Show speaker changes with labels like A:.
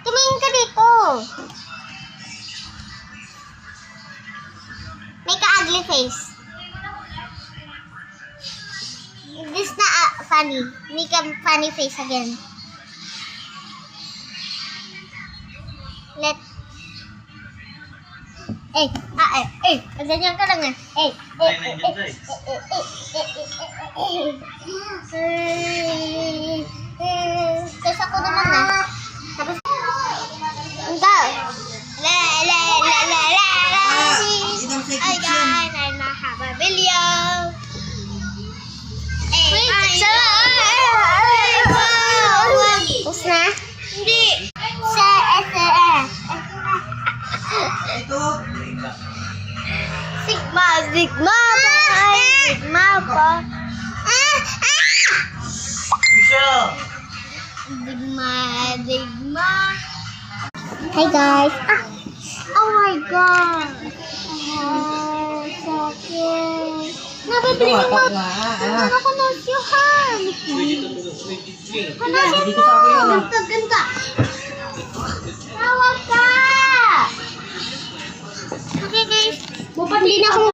A: Tumingin ka dito. Make a ugly face. This na funny. Make a funny face again. Ganyan ka lang Tapos ako naman Tapos, Ay guys, I na have a video. Tapos na? Hindi. Sigma pa. Sigma. Hi guys. Oh my god. Oh, so cute. Nabibili ng mga ano ko na siya. Ano siya? Ganda